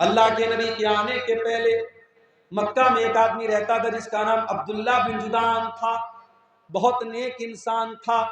اللہ کے نبی کے آنے کے پہلے مکہ میں ایک آدمی رہتا تھا جس کا نام عبداللہ بن جدعان تھا. بہت نیک انسان تھا،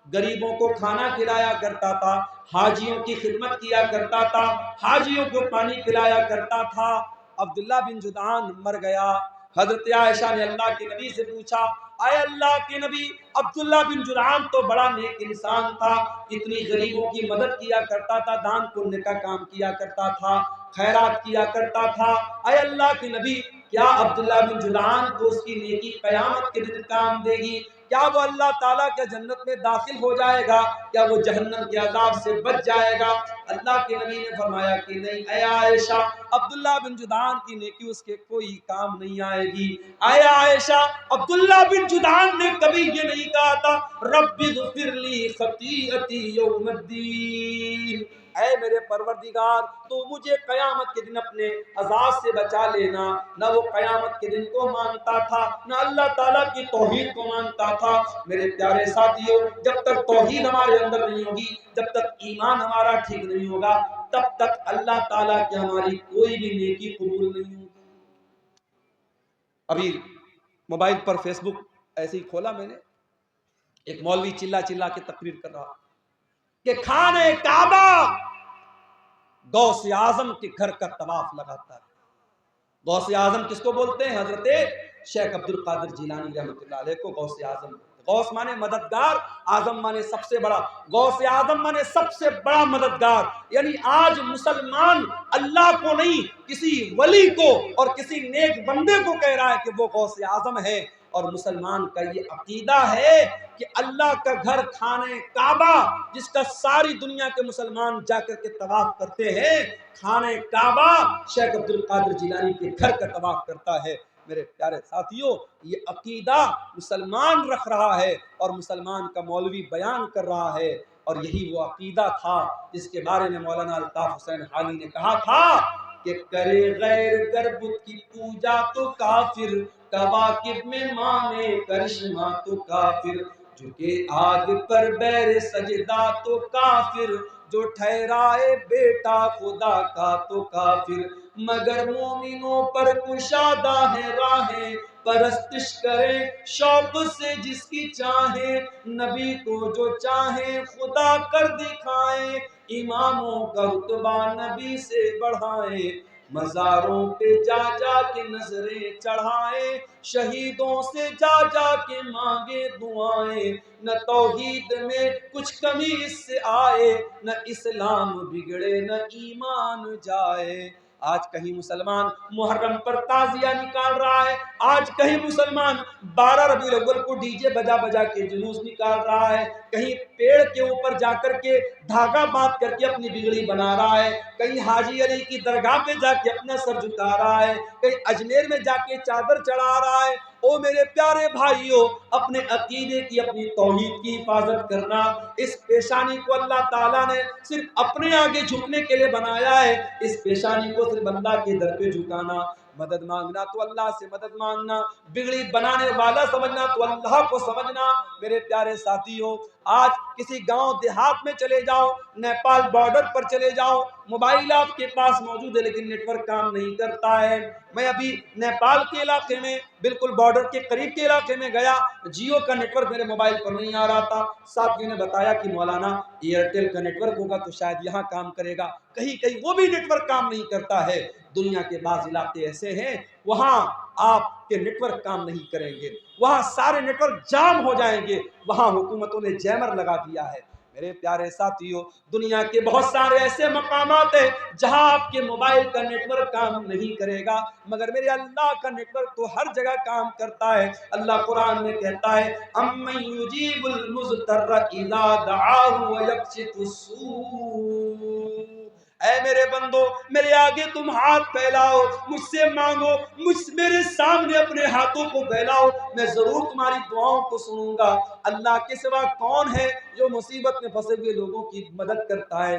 غریبوں کو کھانا کھلایا کرتا تھا، حاجیوں کی خدمت کیا کرتا تھا، حاجیوں کو پانی پلایا کرتا تھا. عبداللہ بن جدعان مر گیا. حضرت عائشہ نے اللہ کے نبی سے پوچھا، اے اللہ کے نبی، عبداللہ بن جدعان تو بڑا نیک انسان تھا، اتنی غریبوں کی مدد کیا کرتا تھا، دان پنیہ کا کام کیا کرتا تھا، خیرات کیا کرتا تھا. اے اللہ کے نبی، کیا عبداللہ بن جدعان کو اس کی نیکی قیامت کے دن کام دے گی؟ کیا وہ اللہ تعالیٰ کے جنت میں داخل ہو جائے گا؟ کیا وہ جہنم کے عذاب سے بچ جائے گا؟ اللہ کے نبی نے فرمایا کہ نہیں اے عائشہ، عبداللہ بن جدعان کی نیکی اس کے کوئی کام نہیں آئے گی. اے عائشہ، عبداللہ بن جدعان نے کبھی یہ نہیں کہا تھا رب اغفر لی خطیئتی یوم الدین، اے میرے پروردگار تو مجھے قیامت کے دن اپنے عذاب سے بچا لینا. نہ وہ قیامت کے دن کو مانتا تھا، نہ اللہ تعالیٰ کی توحید کو مانتا تھا. میرے پیارے ساتھیوں، جب تک توحید ہمارے اندر نہیں ہوگی، جب تک ایمان ہمارا ٹھیک نہیں ہوگا، تب تک اللہ تعالیٰ کی ہماری کوئی بھی نیکی قبول نہیں ہوگی. ابھی موبائل پر فیس بک ایسے ہی کھولا میں نے، ایک مولوی چلا چلا کے تقریر کر رہا کہ خانہ کعبہ غوث اعظم کے گھر کا طواف لگاتا ہے. غوث اعظم کس کو بولتے ہیں؟ حضرت شیخ عبد القادر جیلانی رحمۃ اللہ علیہ کو غوث اعظم. غوث مانے مددگار، اعظم مانے سب سے بڑا. غوث اعظم مانے سب سے بڑا مددگار. یعنی آج مسلمان اللہ کو نہیں، کسی ولی کو اور کسی نیک بندے کو کہہ رہا ہے کہ وہ غوث اعظم ہے. اور مسلمان کا یہ عقیدہ ہے کہ اللہ کا گھر خانہ کعبہ، جس کا ساری دنیا کے مسلمان جا کر کے طواف کرتے ہیں، خانہ کعبہ شیخ عبد القادر جیلانی کے گھر کا طواف کرتا ہے. میرے پیارے ساتھیوں، یہ عقیدہ مسلمان رکھ رہا ہے اور مسلمان کا مولوی بیان کر رہا ہے. اور یہی وہ عقیدہ تھا جس کے بارے میں مولانا الطاف حسین حالی نے کہا تھا کہ کرے غیر گر بت کی پوجا تو کافر، کواکب میں مانے کرشمہ تو کافر، جھکے آگ پر بیر سجدہ تو کافر، جو ٹھہرائے بیٹا خدا کا تو کافر. مگر مومنوں پر کشادہ ہے راہیں، پرستش کرے شوق سے جس کی چاہے، نبی کو جو چاہے خدا کر دکھائے، اماموں کا رتبہ نبی سے بڑھائے، مزاروں پہ جا جا کے نظریں چڑھائے، شہیدوں سے جا جا کے مانگے دعائیں. نہ توحید میں کچھ کمی اس سے آئے، نہ اسلام بگڑے نہ ایمان جائے. آج کہیں مسلمان محرم پر تعزیہ نکال رہا ہے، آج کہیں مسلمان 12 ربیع الاول کو ڈی جے بجا بجا کے جلوس نکال رہا ہے، کہیں پیڑ کے اوپر جا کر کے دھاگا باندھ کر کے اپنی بگڑی بنا رہا ہے، کہیں حاجی علی کی درگاہ پہ جا کے اپنا سر جھکا رہا ہے، کہیں اجمیر میں جا کے چادر چڑھا رہا ہے. او میرے پیارے بھائیوں، اپنے عقیدے کی، اپنی توحید کی حفاظت کرنا. اس پیشانی کو اللہ تعالیٰ نے صرف اپنے آگے جھکنے کے لیے بنایا ہے. اس پیشانی کو صرف اللہ کے در پہ جھکانا. مدد مانگنا تو اللہ سے مدد مانگنا، بگڑی بنانے والا سمجھنا تو اللہ کو سمجھنا. میرے پیارے ساتھیوں، آج کسی گاؤں دیہات میں چلے جاؤ، نیپال بارڈر پر چلے جاؤ، موبائل آپ کے پاس موجود ہے لیکن نیٹ ورک کام نہیں کرتا ہے. میں ابھی نیپال کے علاقے میں، بالکل بارڈر کے قریب کے علاقے میں گیا، جیو کا نیٹ ورک میرے موبائل پر نہیں آ رہا تھا. ساتھی نے بتایا کہ مولانا ایئرٹیل کا نیٹ ورک ہوگا تو شاید یہاں کام کرے گا. کہیں کہیں وہ بھی نیٹ ورک کام نہیں کرتا ہے. دنیا کے بعض علاقے ایسے ہیں وہاں آپ کے نیٹ ورک کام نہیں کریں گے، وہاں سارے نیٹ ورک جام ہو جائیں گے، وہاں حکومتوں نے جیمر لگا دیا ہے. میرے پیارے ساتھیوں، دنیا کے بہت سارے ایسے مقامات ہیں جہاں آپ کے موبائل کا نیٹ ورک کام نہیں کرے گا، مگر میرے اللہ کا نیٹ ورک تو ہر جگہ کام کرتا ہے. اللہ قرآن میں کہتا ہے اَمَّن يُجِيبُ الْمُضْطَرَّ إِذَا دَعَاهُ وَيَكْشِفُ السُّوءَ. اے میرے بندو، میرے آگے تم ہاتھ پھیلاؤ، مجھ سے مانگو، میرے سامنے اپنے ہاتھوں کو پھیلاؤ، میں ضرور تمہاری دعاؤں کو سنوں گا. اللہ کے سوا کون ہے جو مصیبت میں پھنسے ہوئے لوگوں کی مدد کرتا ہے؟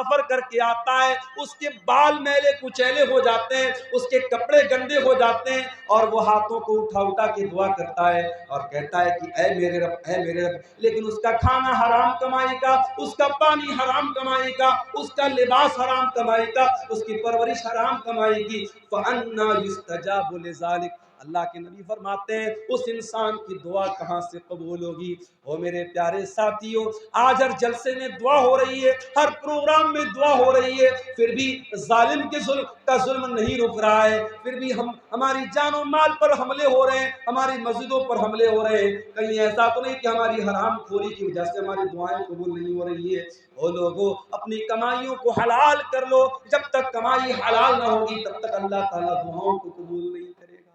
سفر کر کے آتا ہے، اس کے بال میلے کچیلے ہو جاتے ہیں، اس کے کپڑے گندے ہو جاتے ہیں، اور وہ ہاتھوں کو اٹھا اٹھا کے دعا کرتا ہے اور کہتا ہے کہ اے میرے رب، اے میرے رب، لیکن اس کا کھانا حرام کمائی کا، اس کا پانی حرام کمائی کا، اس کا لباس حرام کمائی کا، اس کی پرورش حرام کمائی کی، فَأَنَّا يُسْتَجَابُ لِذَلِكَ۔ اللہ کے نبی فرماتے ہیں اس انسان کی دعا کہاں سے قبول ہوگی؟ او میرے پیارے ساتھیوں، آج ہر جلسے میں دعا ہو رہی ہے، ہر پروگرام میں دعا ہو رہی ہے، پھر بھی ظالم کے ظلم نہیں رک رہا ہے، پھر بھی ہماری جان و مال پر حملے ہو رہے ہیں، ہماری مسجدوں پر حملے ہو رہے ہیں۔ کہیں ایسا تو نہیں کہ ہماری حرام خوری کی وجہ سے ہماری دعائیں قبول نہیں ہو رہی ہے؟ او لوگوں، اپنی کمائیوں کو حلال کر لو، جب تک کمائی حلال نہ ہوگی تب تک اللہ تعالیٰ دعاؤں کو قبول نہیں کرے گا۔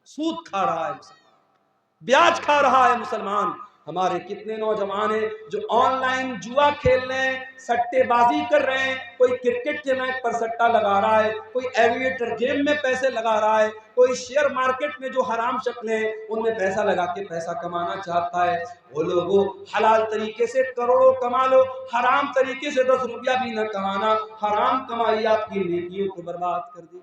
سود کھا رہا ہے مسلمان، بیاج کھا رہا ہے مسلمان۔ ہمارے کتنے نوجوان ہیں جو آن لائن جوا کھیل رہے ہیں، سٹے بازی کر رہے ہیں، کوئی کرکٹ کے میچ پر سٹا لگا رہا ہے، کوئی ایویٹر گیم میں پیسے لگا رہا ہے، کوئی شیئر مارکیٹ میں جو حرام شکلیں ہیں ان میں پیسہ لگا کے پیسہ کمانا چاہتا ہے۔ وہ لوگوں، حلال طریقے سے کروڑوں کما لو، حرام طریقے سے 10 روپیہ بھی نہ کمانا، حرام کمائی آپ کی نیکیوں کو برباد کر دے۔